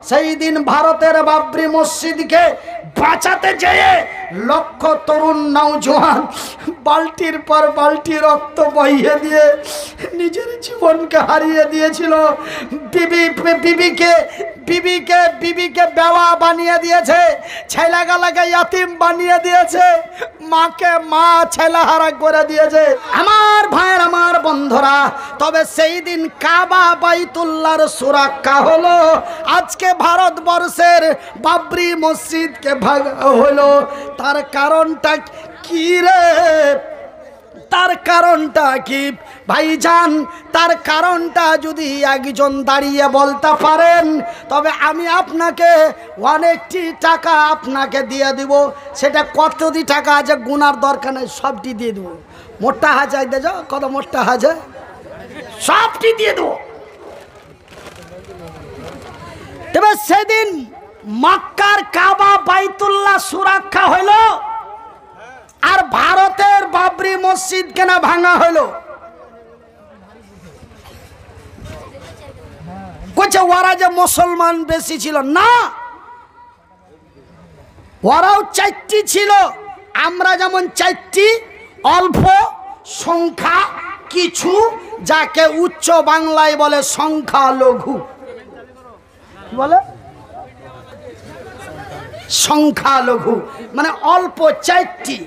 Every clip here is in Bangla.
সেই দিন ভারতের বাবরি মসজিদকে বাঁচাতে যেয়ে লক্ষ তরুণ নওজোয়ান বালতির পর বালতি রক্ত বইয়ে দিয়ে নিজের জীবনকে হারিয়ে দিয়েছিল। বিবিকে বেওয়া বানিয়ে দিয়েছে, ছেলেগালাকে ইয়াতিম বানিয়ে দিয়েছে, মাকে মা ছেলেহারা করে দিয়েছে। আমার ভাইয়ের, আমার বন্ধুরা, তবে সেই দিন কাবা বাইতুল্লাহর সুরক্ষা হলো, আজকে ভারতবর্ষের বাবরি মসজিদকে ভাঙা হলো। তার কারণটা কি রে? তার কারণটা কি ভাইজান? তার কারণটা যদি একজন দাঁড়িয়ে বলতে পারেন, তবে আমি আপনাকে অনেকটি টাকা আপনাকে দিয়ে দিব। সেটা কতটি টাকা আছে গুনার দরকার নেই, সবটি দিয়ে দেবো। মোটা হাজার দেজ, কত মোটা হাজার, সবটি দিয়ে দেবো। তবে সেদিন মক্কার কাবা বাইতুল্লাহ সুরক্ষা হইল, আর ভারতের বাবরি মসজিদ কেন ভাঙা হলো? কইছে ওরা যে মুসলমান বেশি ছিল না, ওরাও চারটি ছিল। আমরা যেমন চারটি, অল্প সংখ্যা কিছু, যাকে উচ্চ বাংলায় বলে সংখ্যালঘু। বলে সংখ্যালঘু মানে অল্প চারটি।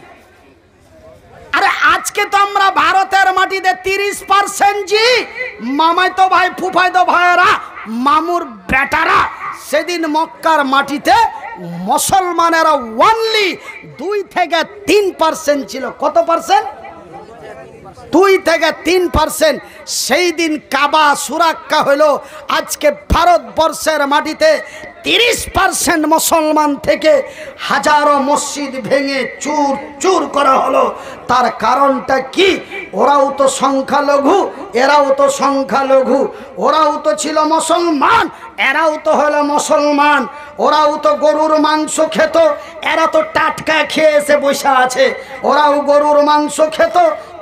আরে আজকে তো আমরা ভারতের মাটিতে 30% জি মামাই তো ভাই, ফুফাই তো ভাইয়েরা, মামুর বেটারা, সেদিন মক্কার মাটিতে মুসলমানেরা অনলি 2 থেকে 3% ছিল। কত পার্সেন্ট? 2 থেকে 3%। সেই দিন কাবা সুরক্ষা হলো। আজকে ভারতবর্ষের মাটিতে 30% মুসলমান থেকে হাজারো মসজিদ ভেঙে চুর চুর করা হলো। তার কারণটা কি? ওরাও তো সংখ্যালঘু, এরাও তো সংখ্যালঘু। ওরাও তো ছিল মুসলমান, এরাও তো হলো মুসলমান। ওরাও তো গরুর মাংস খেত, এরা তো টাটকা খেয়ে এসে বসে আছে। ওরাও গরুর মাংস খেত,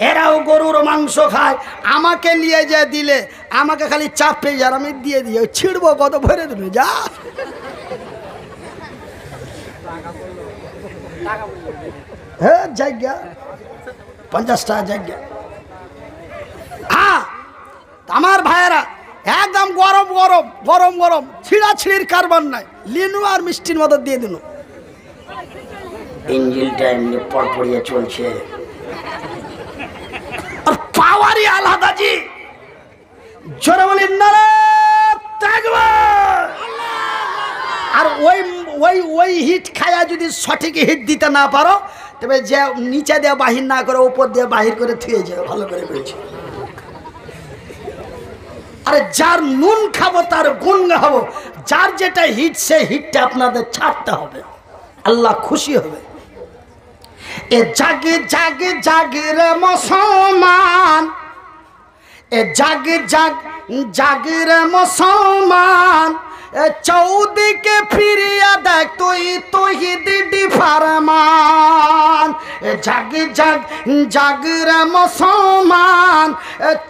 এরাও গরুর মাংস খায়। আমাকে নিয়ে যে দিলে, আমাকে খালি চাপে যার আমি দিয়ে দিয়ে ছিড়বো, কত ভরে দেবে যা। হ্যাঁ জায়গা 50 টাকা জায়গা। হ্যাঁ আমার ভাইয়েরা, একদম গরম গরম গরম গরম ছিঁড়া ছিঁড়ির কারবার নাই, লিনু আর মিষ্টির মতো দিয়ে দিল। ইঞ্জিনটা এমনি পড়পড়িয়ে চলছে, আর পাওয়ারই আলাদা জি। জোরে বলি নারায়ে তাকবীর। আর ওই হিট খায়া যদি সঠিক হিট দিতে না পারো, তবে যে নিচে দিয়ে বাহির না করে উপর দিয়ে বাহির করে থুয়ে যাবে। ভালো করে বলছি। আরে যার নুন খাবো তার গুণ খাবো। যার যেটা হিট, সে হিটটা আপনাদের ছাড়তে হবে, আল্লাহ খুশি হবে। এ জাগে জাগে জাগে রে মুসলমান, এ জাগে জাগ জাগে রে মুসলমান, চৌদিকে ফিরিয়া দেখ তুই তৌহিদি ফরমান। জাগ জাগ জাগ রে মুসলমান,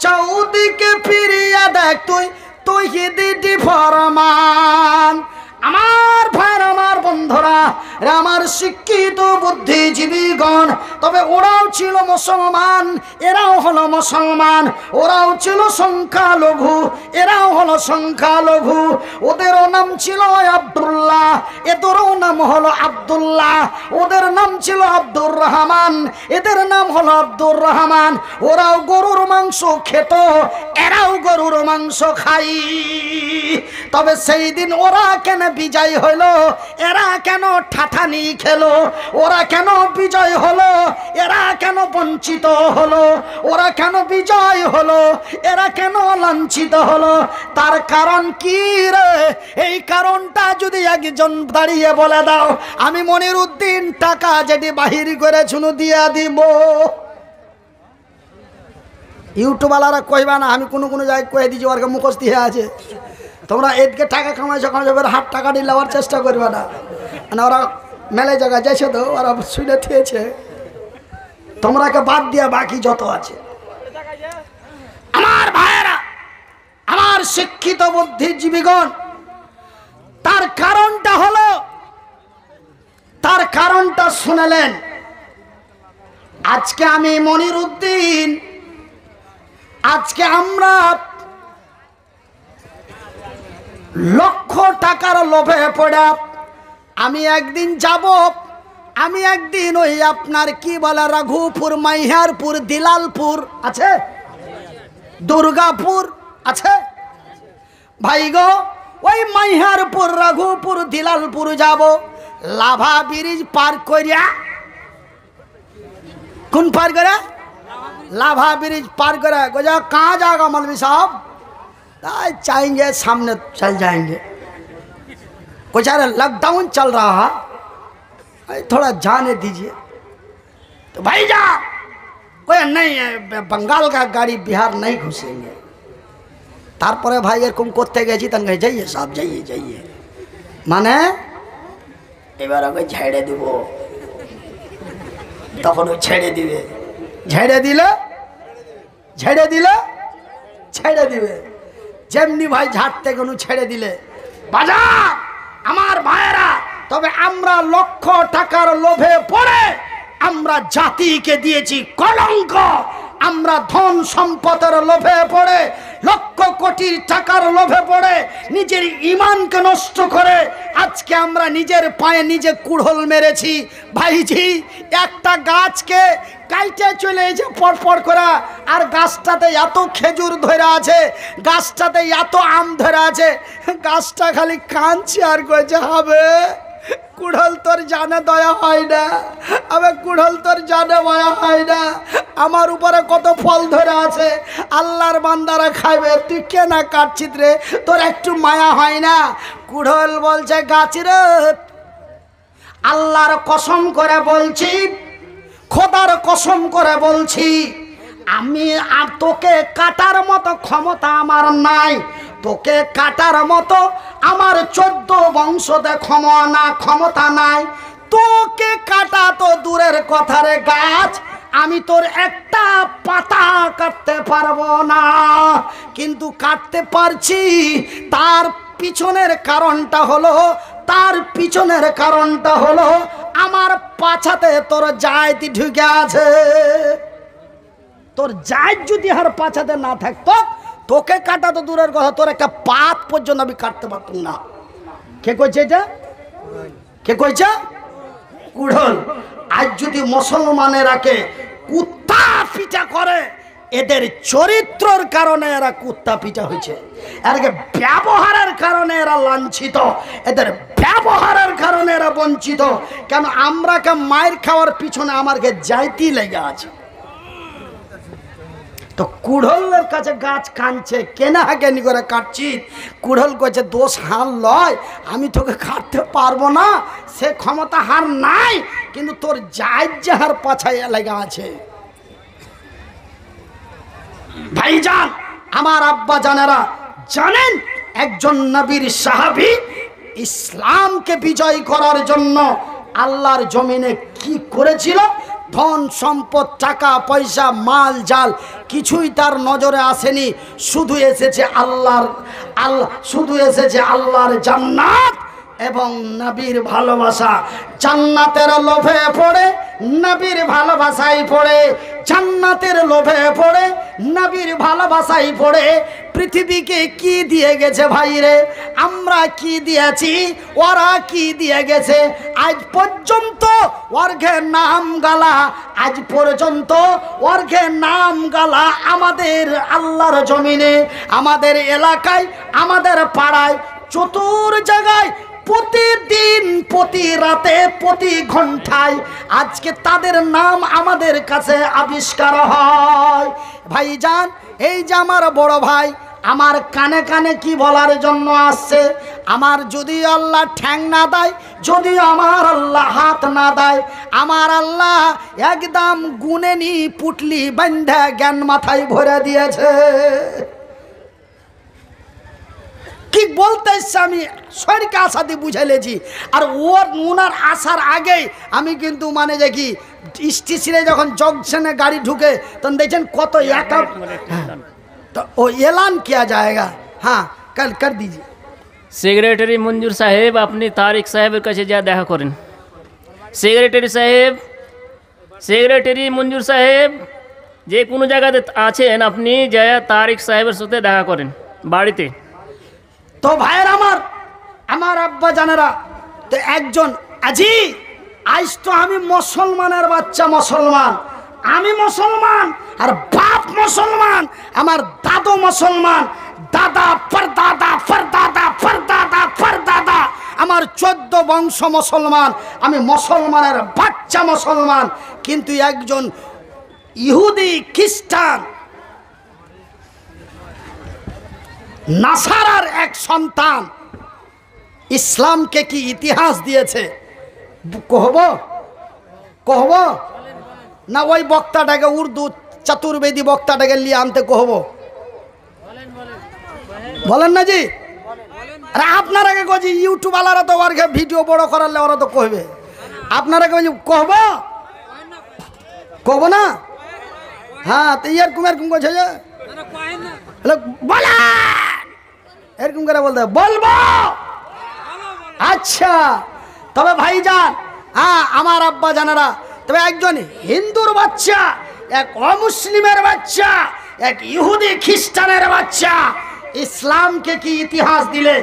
চৌদিকে ফিরিয়া দেখ তুই তৌহিদি ফরমান। আমার ভাইয়ের, আমার বন্ধুরা, আমার শিক্ষিত বুদ্ধিজীবীগণ, তবে ওরাও ছিল মুসলমান, এরাও হলো মুসলমান। ওরাও ছিল সংখ্যালঘু, এরাও হলো সংখ্যালঘু। ওদেরও নাম ছিল আব্দুল্লাহ, এদেরও নাম হলো আব্দুল্লাহ। ওদের নাম ছিল আব্দুর রহমান, এদের নাম হলো আব্দুর রহমান। ওরাও গরুর মাংস খেত, এরাও গরুর মাংস খাই। তবে সেই দিন ওরা কেন বিজয় হলো, এরা কেন ঠাঠানি খেলো? ওরা কেন বিজয় হলো, এরা কেন বঞ্চিত হলো? ওরা কেন বিজয় হলো, এরা কেন লাঞ্ছিত হলো? তার কারণ কি রে? এই কারণটা যদি একজন দাঁড়িয়ে বলে দাও, আমি মনিরউদ্দিন টাকা যেটি বাহির করে শুনু দিয়া দিব। ইউটিউবওয়ালারা কইবা না, আমি কোনো কোনো জায়গায় কয়ে দিচ্ছি, ওর মুখস্থ হয়ে আছে। তোমরা এদিকে টাকা কামাইছো, হাত টাকা দিয়ে নেওয়ার চেষ্টা করবে না। মানে ওরা মেলে জায়গায় যাইছে তো, ওরা শুনে থিয়েছে। তোমরাকে বাদ দিয়া বাকি যত আছে। আমার ভাইয়েরা, আমার শিক্ষিত বুদ্ধিজীবীগণ, তার নামটা শুনলেন। আজকে আমি মনিরউদ্দিন, আজকে আমরা লক্ষ টাকার লোভে পড়ে আমি একদিন যাব, আমি একদিন ওই আপনার কি বলে রঘুপুর, মাইহারপুর, দিলালপুর আছে, দুর্গাপুর আছে ভাই গো, ওই মাইহারপুর, রঘুপুর, দিলালপুর যাব। লাভা ব্রিজ পার করিয়া, কোন पार करे? लाभा ब्रिज पार करे। गोजा कहाँ जाएगा मौलवी साहब? चाहेंगे सामने चल जाएंगे। कुछ अरे लॉकडाउन चल रहा है, थोड़ा जाने दीजिए। तो भाई जा, कोई नहीं है, बंगाल का गाड़ी बिहार नहीं घुसेंगे। तारपरे भाई एरकम करते गेছি তখন যাইয়ে সব যাইয়ে যাইয়ে মানে এবার ওকে ছেড়ে দেব, তখন ও ছেড়ে দিবে, ছেড়ে দিলে ছেড়ে দিলে ছেড়ে দিবে। যেমনি ভাই ঝাড়তে কোনো ছেড়ে দিলে বাজা আমার ভাইয়েরা। তবে আমরা লক্ষ টাকার লোভে পড়ে আমরা জাতিকে দিয়েছি কলঙ্ক। আমরা ধন সম্পদের লোভে পড়ে, লক্ষ কোটি টাকার লোভে পড়ে নিজের ঈমানকে নষ্ট করে আজকে আমরা নিজের পায়ে নিজে কুড়োল মেরেছি। ভাইজি একটা গাছকে কাইটে চলে এসে পরপর করা, আর গাছটাতে এত খেজুর ধরে আছে, গাছটাতে এত আম ধরে আছে, গাছটা খালি কাঁদছে আর কইছে হবে কুড়ল তোর জানে দয়া হয় না, আবে কুড়ল তোর জানে মায়া হয় না, আমার উপরে কত ফল ধরে আছে, আল্লাহর বান্দারা খাইবে, তুই কেনা কাটছিস রে, তোর একটু মায়া হয় না? কুড়ল বলছে গাছ রে, আল্লাহর কসম করে বলছি, খোদার কসম করে বলছি, আমি আর তোকে কাটার মতো ক্ষমতা আমার নাই, তোকে কাটার মতো আমার 14 বংশতে ক্ষমতা নাই, তোকে কাটা তো দূরের কথা রে গাছ, আমি তোর একটা পাতা কাটতে পারবো না, কিন্তু কাটতে পারছি। তার পিছনের কারণটা হলো আমার পাছাতে তোর জায়ত ঢুকে আছে। তোর জায়ত যদি আর পাছাতে না থাকতো, তোকে কাটা তো দূরের কথা, তোর একটা পাত পর্যন্ত আমি কাটতে পারতাম না। কে কইছে এটা? কে কইছে? কুড়ল। আজ যদি মুসলমানেরাকে কুত্তা পিটা করে, এদের চরিত্রের কারণে এরা কুত্তা পিটা হয়েছে, এরকে ব্যবহারের কারণে এরা লাঞ্ছিত, এদের ব্যবহারের কারণে এরা বঞ্চিত। কেন আমরাকে মায়ের খাওয়ার পিছনে আমারকে যাইতেই লেগে আছে। তো কুড়লের কাছে গাছ কাঁদছে, কেনা কেনি করে কাটছি। কুড়ল কইছে দোষ হার লয়, আমি তোকে কাটতে পারবো না, সে ক্ষমতা হার নাই, কিন্তু তোর যে হার পাছায় লেগে আছে। ভাইজান আমার আব্বা জানেরা জানেন, একজন নবীর সাহাবী ইসলামকে বিজয় করার জন্য আল্লাহর জমিনে কি করেছিল? ধন সম্পদ, টাকা পয়সা, মাল জাল কিছুই তার নজরে আসেনি, শুধু এসেছে আল্লাহর জান্নাত এবং নবীর ভালোবাসা। জান্নাতের লোভে পড়ে নবীর ভালোবাসায় পড়ে, জান্নাতের লোভে পড়ে নবীর ভালোবাসায় পড়ে পৃথিবীকে কি দিয়ে গেছে ভাইরে? আমরা কি দিয়েছি, ওরা কি দিয়ে গেছে? আজ পর্যন্ত অর্ঘে নাম গালা, আজ পর্যন্ত অর্ঘে নাম গালা আমাদের আল্লাহর জমিনে, আমাদের এলাকায়, আমাদের পাড়ায়, চতুর জায়গায় প্রতিদিন, প্রতি রাতে, প্রতি ঘন্টায় আজকে তাদের নাম আমাদের কাছে আবিষ্কার হয়। ভাইজান এই যে আমার বড় ভাই আমার কানে কানে কি বলার জন্য আসছে, আমার যদি আল্লাহ ঠ্যাং না দেয়, যদি আমার আল্লাহ হাত না দেয়, আমার আল্লাহ একদম গুনে নি পুটলি বান্ধা জ্ঞান মাথায় ভরে দিয়েছে। কি বলতে এসছে আমি শরীরকে আশা দিয়ে বুঝাইলেছি, আর ওনার আসার আগেই আমি কিন্তু মানে যে কি স্টেশনে যখন জংশনে গাড়ি ঢুকে তখন দেখছেন কত একা, तो वो ऐलान किया जाएगा। हाँ कल कर दीजिए। सेक्रेटरी मंजूर साहेब अपनी तारिक साहेब কাছে যা দেখা করেন। সেক্রেটারি সাহেব, সেক্রেটারি মঞ্জুর সাহেব, যে কোনো জায়গাতে আছেন আপনি যায় তারিক সাহেবের সাথে দেখা করেন বাড়িতে। তো ভাইয়ের আমার আব্বা জানেরা, তো একজন আজি আজ তো আমি মুসলমানের বাচ্চা, মুসলমান, আমি মুসলমান আর বাপ মুসলমান, আমার দাদু মুসলমান, দাদা পরদাদা পরদাদা পরদাদা পরদাদা, আমার 14 বংশ মুসলমান, আমি মুসলমানের বাচ্চা মুসলমান। কিন্তু একজন ইহুদি, খ্রিস্টান, নাসারার এক সন্তান ইসলামকে কি ইতিহাস দিয়েছে কহব না ওই বক্তাটাকে উর্দু চতুর্বেদী বক্তাটাকে নিয়ে আনতে কহব? বলেন না জি? আরে আপনারা কে কজি ইউটিউব আলারা তো ওর ভিডিও বড় করালে ওরা তো কহবে, আপনারা কে কহব না? হ্যাঁ, তো এরকম করছে যে বলা এরকম করে বলতে বলবো। আচ্ছা, তবে ভাইজান, হ্যাঁ আমার আব্বা জানারা, তবে একজন হিন্দুর বাচ্চা, এক অমুসলিমের বাচ্চা, এক ইহুদি খ্রিস্টানের বাচ্চা ইসলামকে কি ইতিহাস দিলে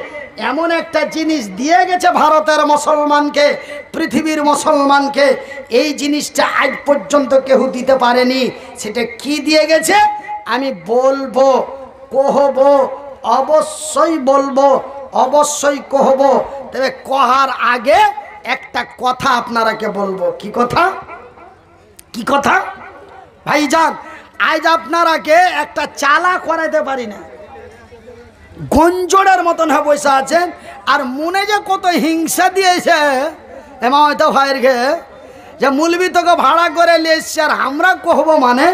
এমন একটা জিনিস দিয়ে গেছে ভারতের মুসলমানকে, পৃথিবীর মুসলমানকে, এই জিনিসটা আজ পর্যন্ত কেউ দিতে পারেনি। সেটা কি দিয়ে গেছে আমি বলবো, কহব, অবশ্যই বলবো, অবশ্যই কহব। তবে কহার আগে একটা কথা আপনারাকে বলবো। কি কথা? কি কথা ভাইজান? আজ আপনারাকে একটা চালা করাইতে পারি না, গঞ্জড়ের মতন হয়ে বসে আছেন, আর মনে যে কত হিংসা দিয়েছে এমা হয়তো ভাইয়ের ঘে যে মুলবি তোকে ভাড়া করে নিয়ে এসছে, আর আমরা কহব মানে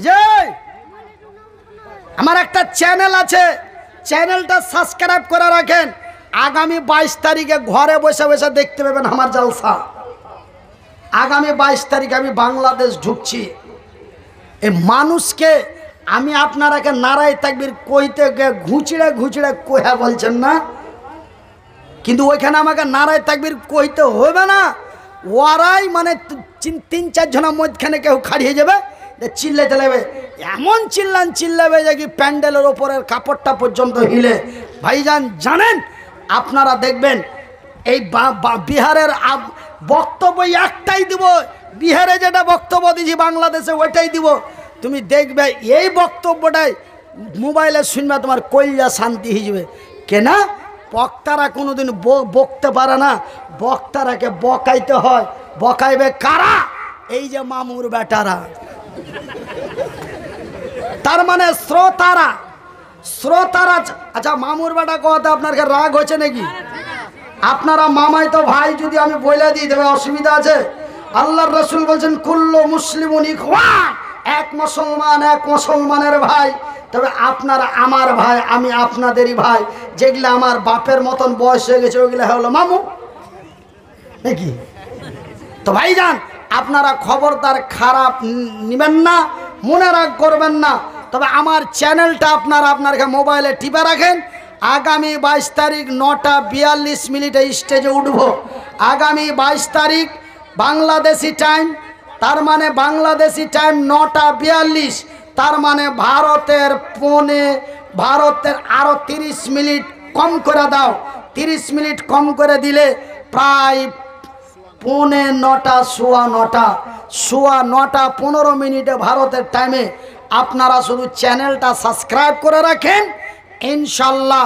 যে আমার একটা চ্যানেল আছে, চ্যানেলটা সাবস্ক্রাইব করে রাখেন, আগামী 22 তারিখে ঘরে বসে বসে দেখতে পাবেন আমার জলসা। আগামী 22 তারিখে আমি বাংলাদেশ ঢুকছি। এই মানুষকে আমি আপনারাকে নারায় তাকবীর কইতে ঘুচড়ে ঘুচড়ে কয়া বলছেন না, কিন্তু ওইখানে আমাকে নারায় তাকবীর কইতে হবে না। ওরাই মানে 3-4 জনের মধ্যখানে কেউ খাড়িয়ে যাবে, চিল্লে চালাবে, এমন চিল্লাবে যে কি প্যান্ডেলের ওপরের কাপড়টা পর্যন্ত হিলে। ভাইজান জানেন, আপনারা দেখবেন এই বিহারের বক্তব্য একটাই দিব, বিহারে যেটা বক্তব্য দিয়েছি বাংলাদেশে ওইটাই দিব। তুমি দেখবে এই বক্তব্যটাই মোবাইলে শুনবে, তোমার কল্যা শান্তি হয়ে যাবে। কেনা বক্তারা কোনোদিন বকতে পারে না, বক্তারাকে বকাইতে হয়। বকাইবে কারা? এই যে মামুর বেটারা, তার মানে শ্রোতারা। আচ্ছা, মামুর বেটা কথা আপনার রাগ হচ্ছে নাকি? আপনারা মামাই তো ভাই, যদি আমি বলে দিই তবে অসুবিধা আছে? আল্লাহর রাসূল বলছেন কুল্লু মুসলিমুন ইখওয়ান, এক মুসলমান এক মুসলমানের ভাই। তবে আপনারা আমার ভাই, আমি আপনাদেরই ভাই। যেগুলো আমার বাপের মতন বয়স হয়ে গেছে ওইগুলো হলো মামু নাকি? তো ভাইজান, আপনারা খবরদার খারাপ নেবেন না, মনে রাগ করবেন না। তবে আমার চ্যানেলটা আপনার মোবাইলে টিপে রাখেন। আগামী 22 তারিখ 9:42 স্টেজে উঠব। আগামী 22 তারিখ বাংলাদেশি টাইম, তার মানে বাংলাদেশি টাইম 9:42, তার মানে ভারতের আরো 30 মিনিট কম করে দাও। 30 মিনিট কম করে দিলে প্রায় 9:45, 9:15 15 মিনিটে ভারতের টাইমে আপনারা শুধু চ্যানেলটা সাবস্ক্রাইব করে রাখেন। ইনশাল্লাহ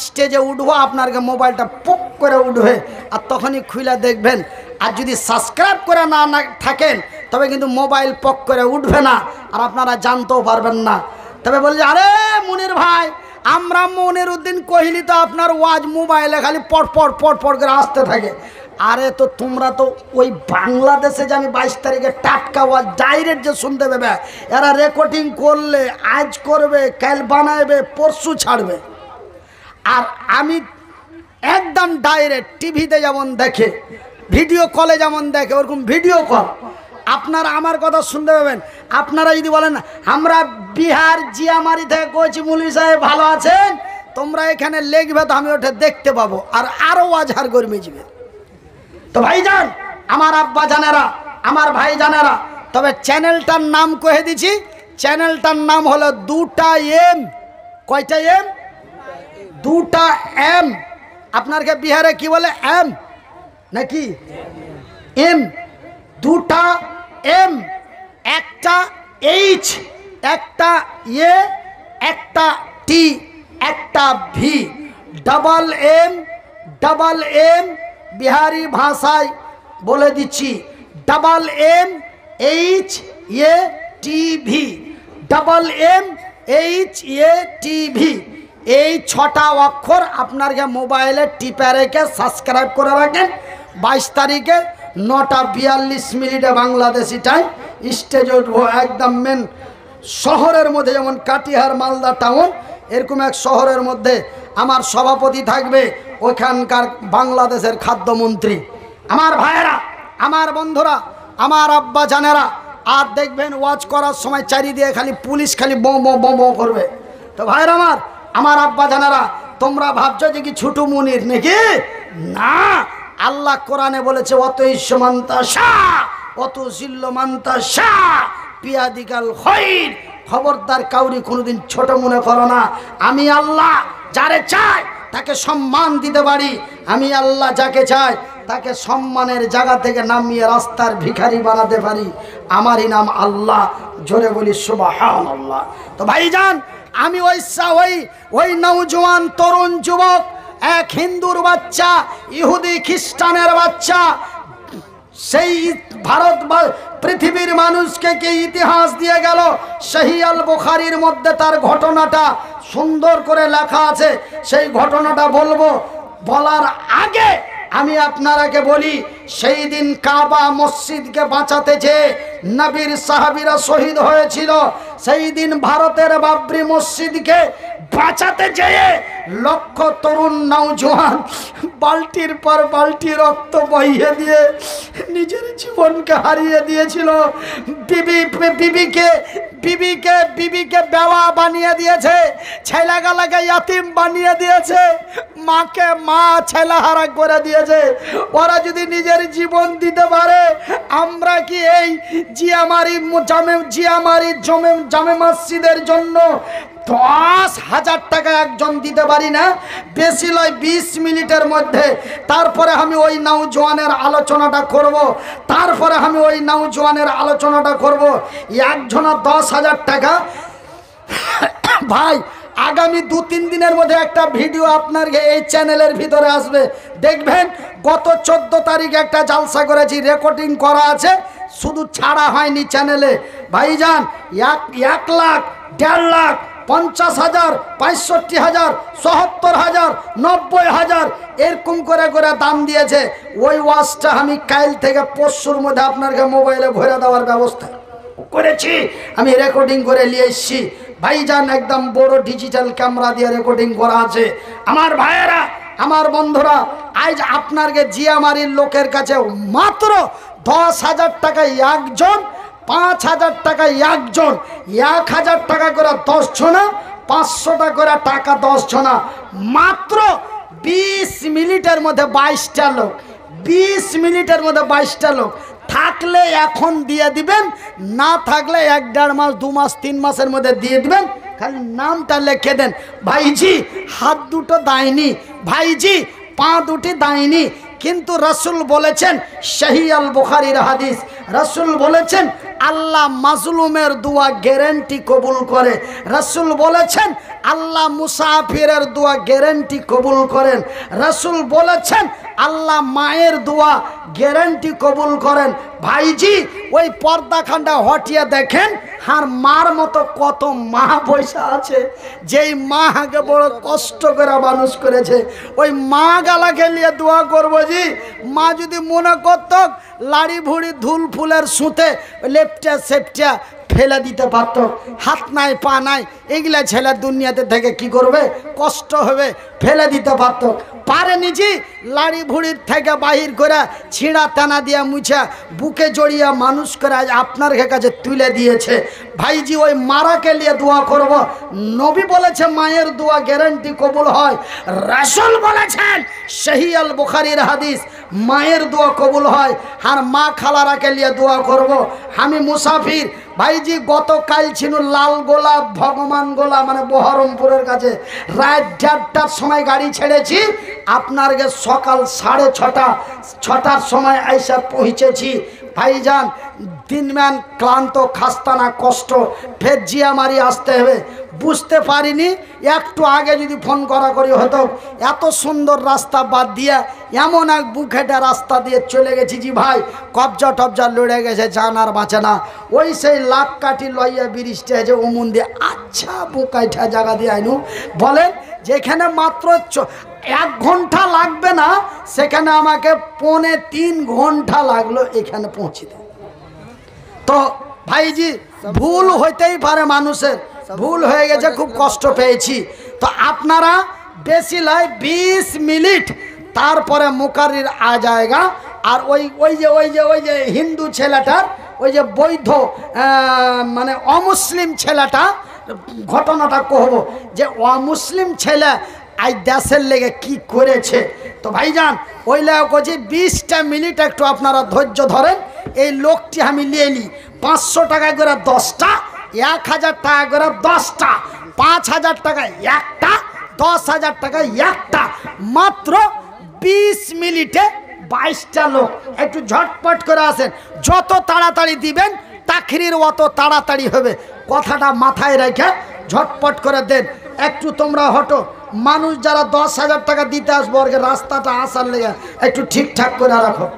স্টেজে উঠবো, আপনার মোবাইলটা পুক করে উঠবে, আর তখনই খুলে দেখবেন। আর যদি সাবস্ক্রাইব করে না থাকেন তবে কিন্তু মোবাইল পক করে উঠবে না, আর আপনারা জানতেও পারবেন না। তবে বলছে, আরে মুনির ভাই, আমরা মনিরউদ্দিন কহিলি তো আপনার ওয়াজ মোবাইলে খালি পট করে আসতে থাকে। আরে তো তোমরা তো ওই বাংলাদেশে যে আমি 22 তারিখে টাটকা ওয়াজ ডাইরেক্ট যে শুনতে পাবে, এরা রেকর্ডিং করলে আজ করবে, কাল বানাবে, পরশু ছাড়বে। আর আমি একদম ডাইরেক্ট টিভিতে যেমন দেখে, ভিডিও কলে যেমন দেখে, ওরকম ভিডিও কল আপনারা আমার কথা শুনতে পাবেন। আপনারা যদি বলেন আমরা বিহার জিয়ামারি থেকে কইছি মুলি সাহেব ভালো আছেন, তোমরা এখানে লিখবে, তো আমি ওটা দেখতে পাবো, আর আরও ওয়াজ হার গরমে যাবে। তো ভাইজান, আমার আব্বা জানেরা, আমার ভাই জানেরা, তবে চ্যানেলটার নাম কহে দিছি, চ্যানেলটার নাম হলো দুটা এম। কয়টা এম? দুটা এম। আপনারকে বিহারে কি বলে? এম নাকি এম? দুটা এম, একটা এইচ, একটা এ, একটা টি, একটা V. Double M, double M Bihari ভাষায় বলে দিচ্ছি, double M H A T V, double M H A T V. এই 6টা অক্ষর আপনার মোবাইলে টিপে রেখে সাবস্ক্রাইব করে রাখেন। 22 তারিখে 9:42 বাংলাদেশি টাইম স্টেজে উঠবো, একদম মেন শহরের মধ্যে, যেমন কাটিহার মালদা টাউন, এরকম এক শহরের মধ্যে আমার সভাপতি থাকবে, ওইখানকার বাংলাদেশের খাদ্যমন্ত্রী। আমার ভাইয়েরা, আমার বন্ধুরা, আমার আব্বা জানেরা, আর দেখবেন ওয়াজ করার সময় চারিদিকে খালি পুলিশ খালি বো বো বো বো করবে। তো ভাইয়েরা আমার আব্বা জানেরা, তোমরা ভাবছো যে কি ছোট মুনির নাকি? না, আল্লাহ কোরআনে বলেছে অত ইসমান্তা শাহ অত জিল্লমান্তা শাহ পিয়াদিকাল খৈর। খবরদার কাউরি কোনোদিন ছোট মনে করো না। আমি আল্লাহ যারে চাই তাকে সম্মান দিতে পারি, আমি আল্লাহ যাকে চাই তাকে সম্মানের জায়গা থেকে নামিয়ে রাস্তার ভিখারি বানাতে পারি। আমারই নাম আল্লাহ, জোরে বলি সুবহানাল্লাহ। তো ভাইজান, আমি ওই নওজোয়ান তরুণ যুবক, এক হিন্দুর বাচ্চা, ইহুদি খ্রিস্টানের বাচ্চা, সেই ভারত পৃথিবীর মানুষকে কে ইতিহাস দিয়ে গেল। সহিহ আল বুখারীর মধ্যে তার ঘটনাটা সুন্দর করে লেখা আছে, সেই ঘটনাটা বলবো। বলার আগে আমি আপনারাকে বলি, সেই দিন কাবা মসজিদকে বাঁচাতে যে নবীর সাহাবীরা শহীদ হয়েছিল, সেই দিন ভারতের বাবরি মসজিদকে বাঁচাতে যেয়ে লক্ষ তরুণ নওজোয়ান বালতির পর বালতি রক্ত বহিয়ে দিয়ে নিজের জীবনকে হারিয়ে দিয়েছিল। বিবিকে বেওয়া বানিয়ে দিয়েছে, ছেলেগালাকে ইয়াতিম বানিয়ে দিয়েছে, মাকে মা ছেলেহারা করে দিয়েছে। ওরা যদি নিজের জীবন দিতে পারে, আমরা কি এই জিয়ামারি জামে মসজিদের জন্য 10,000 টাকা একজন দিতে পারি না? বেশি লয় 20 মিনিটের মধ্যে। তারপরে আমি ওই নওজোয়ানের আলোচনাটা করব। একজনা 10,000 টাকা। ভাই, আগামী 2-3 দিনের মধ্যে একটা ভিডিও আপনার এই চ্যানেলের ভিতরে আসবে, দেখবেন। গত 14 তারিখে একটা জালসা করেছি, রেকর্ডিং করা আছে, শুধু ছাড়া হয়নি চ্যানেলে। ভাইজান, 1 লাখ, 1.5 লাখ, 50,000, 65,000, 77,000, 90,000 এরকম করে দাম দিয়েছে। ওই ওয়াজটা আমি কাল থেকে পরশুর মধ্যে আপনাকে মোবাইলে ভরে দেওয়ার ব্যবস্থা করেছি। আমি রেকর্ডিং করে নিয়ে এসেছি ভাইজান, একদম বড় ডিজিটাল ক্যামেরা দিয়ে রেকর্ডিং করা আছে। আমার ভাইয়েরা, আমার বন্ধুরা, আজ আপনাকে জিয়ামারির লোকের কাছে মাত্র 10,000 টাকায় একজন, 5,000 টাকায় একজন, 1,000 টাকা করে 10 জনা, 500 টাকা করে টাকা 10 জনা, মাত্র 20 মিনিটের মধ্যে 22টা লোক। 20 মিনিটের মধ্যে 22টা লোক। থাকলে এখন দিয়ে দিবেন, না থাকলে 1-1.5 মাস, 2 মাস, 3 মাসের মধ্যে দিয়ে দিবেন। খালি নামটা লিখে দেন। ভাইজি, হাত দুটো দায়নি, ভাইজি পা দুটি দায়নি, কিন্তু রাসূল বলেছেন, সহিহ আল বুখারীর হাদিস, রাসূল বলেছেন আল্লাহ মাজলুমের দোয়া গ্যারান্টি কবুল করে। রাসূল বলেছেন আল্লাহ মুসাফিরের দোয়া গ্যারান্টি কবুল করেন। রাসূল বলেছেন আল্লাহ মায়ের দোয়া গ্যারান্টি কবুল করেন। ভাইজি, ওই পর্দাখানটা হটিয়ে দেখেন, আর মার মতো কত মা পয়সা আছে, যেই মা আগে বড় কষ্ট করে মানুষ করেছে। ওই মা গালাকে নিয়ে দোয়া করবো জি। মা যদি মনে করত লাড়ি ভুড়ি ধুল ফুলের সুতে লেপটা সেপটা ফেলে দিতে পারতো। হাত নাই পা নাই, এগুলা ছেলে দুনিয়াতে থেকে কি করবে, কষ্ট হবে, ফেলে দিতে পারতো। পারেনি জি, লাড়ি ভুড়ির থেকে বাহির করে ছিঁড়া টানা দিয়া মুছা বুকে জড়িয়ে মানুষ করে আজ আপনার কাছে তুলে দিয়েছে। ভাইজি ওই মারাকে নিয়ে দোয়া করব। নবী বলেছে মায়ের দোয়া গ্যারান্টি কবুল হয়। রাসূল বলেছেন সহিহ আল বুখারীর হাদিস, মায়ের দোয়া কবুল হয়। আর মা খালারাকে নিয়ে দোয়া করব। আমি মুসাফির ভাইজি, গতকাল ছিল লাল গোলাপ ভগবান গোলা মানে বহরমপুরের কাছে, রাত 1:30টার সময় গাড়ি ছেড়েছি, আপনার সকাল 6:30-6টার সময় আইসা পৌঁছেছি। ভাইজান দিনম্যান ক্লান্ত, খাস্তানা, কষ্ট, ফের জিয়ামারি আসতে হবে। বুঝতে পারিনি, একটু আগে যদি ফোন করি হতো। এত সুন্দর রাস্তা বাদ দিয়ে এমন এক বুকেটা রাস্তা দিয়ে চলে গেছি জি ভাই, কবজা টবজা লড়ে গেছে, জান আর বাঁচে না। ওই সেই লাখ কাঠি লইয়া ব্রিজটা আছে ওমন দিয়ে, আচ্ছা বুকাইঠা জায়গা দিয়ে আইনু বলেন, যেখানে মাত্র 1 ঘন্টা লাগবে না, সেখানে আমাকে 3.25 ঘন্টা লাগলো এখানে পৌঁছিতে। তো ভাইজি ভুল হইতেই পারে, মানুষের ভুল হয়ে গেছে, খুব কষ্ট পেয়েছি। তো আপনারা বেশি লাই 20 মিনিট, তারপরে মুকাররির আ জায়গা। আর ওই যে হিন্দু ছেলেটার, ওই যে বৈধ মানে অমুসলিম ছেলেটা, ঘটনাটা কহবো যে অমুসলিম ছেলে আজ দেশের লেগে কি করেছে। তো ভাইজান ওই লেগে করছি 20টা মিনিট একটু আপনারা ধৈর্য ধরেন। এই লোকটি আমি নিয়ে নিই 500 টাকা করে 10টা, 1000 টাকা করে 10টা, 5000 টাকা একটা, 10,000 টাকা একটা, মাত্র 20 মিনিটে 22টা লোক। একটু ঝটপট করে আসেন, যত তাড়াতাড়ি দিবেন তাকরির অত তাড়াতাড়ি হবে, কথাটা মাথায় রেখে ঝটপট করে দেন। একটু তোমরা হটো, মানুষ যারা 10,000 টাকা দিতে আসবো ওর রাস্তাটা আসার লেগে একটু ঠিকঠাক করে রাখো।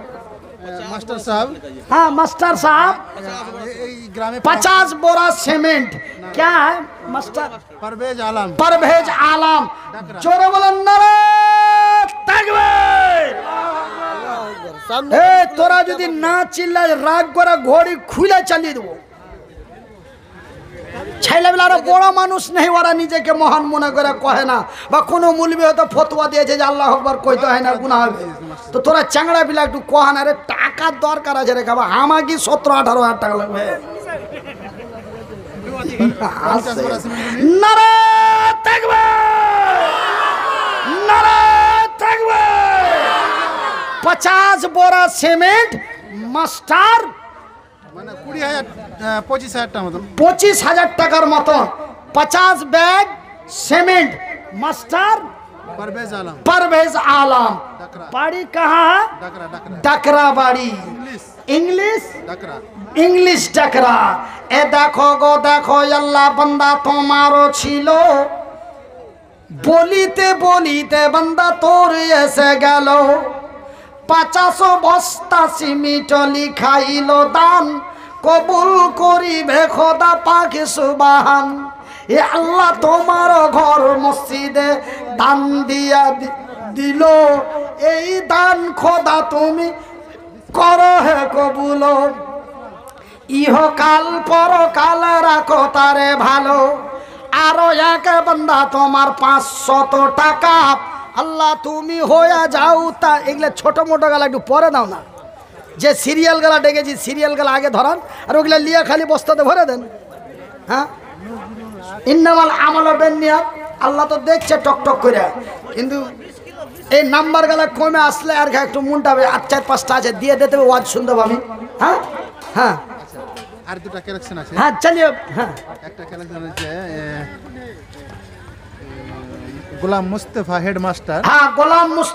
मास्टर साहब, हाँ मास्टर साहब, 50 बोरा सीमेंट। क्या है मास्टर? परवेज आलम। परवेज आलम, जोरे बोलो नारे तकबीर। ए तोरा যদি না চিল্লায় রাগ করে ঘড়ি খুলে চালিয়ে দেবো। ছেলেবেলারা বড় মানুষ নেই, ওরা নিজেকে মহান মনে করে কহে না, বা কোনো মুলবি হয়তো ফতোয়া দিয়েছে যে আল্লাহ আকবার কইতে হয় না, গুনাহ হবে। তো তোরা চ্যাংড়া পিলা একটু কহা না রে, টাকার দরকার আছে রে খাবা, আমাকে 17-18 হাজার টাকা লাগবে। নারে তাকবীর, নারে তাকবীর। 50 बोरा সিমেন্ট মাস্টার, মানে 25,000 টাকা মতন, 25,000 টাকার মতন। 50 bag cement master Parvez Alam. Parvez Alam. Dakra. बाड़ी कहाँ है? डकरा डकरा डकरा बाड़ी। English English Dakra. English Dakra. ए देखो गो देखो अल्लाह बंदा तुम्हारो छिलो, বলিতে বলিতে বান্দা তোর এসে গেল। 50 বস্তা সিমিট লিখাইল দান, কবুল করিবে খোদা পাক সুবহান। এ আল্লাহ তোমার ঘর মসজিদে দান দিয়া দিল, এই দান খোদা তুমি করো হে কবুল। ইহকাল পরকাল রাখো তারে ভালো। আরো এক বান্দা তোমার 500 টাকা, আল্লাহ তুমি হয়ে যাও তা। এগুলো ছোট মোটো গেলা একটু পরে দাও না, যে সিরিয়াল গেলা ডেকেছি সিরিয়াল গেলা আগে ধরান, আর ওগুলা লিয়া খালি বস্তাতে ভরে দেন। হ্যাঁ, ইন্নামাল আমাল বিন্নিয়াত, আল্লাহ তো দেখছে টক টক করে। কিন্তু এই নাম্বার গেলা কমে আসলে আর একটু মুন্টাবে, 4-5টা আছে দিয়ে দিতে হবে, ওয়াজ শুনতে পাবি। হ্যাঁ হ্যাঁ আর দুটো কালেকশন আছে। হ্যাঁ চালিয়ে। হ্যাঁ, একটা কালেকশন আছে গোলাম মুস্তাফা হেডমাস্টার। হ্যাঁ গোলাম মুস্তাফা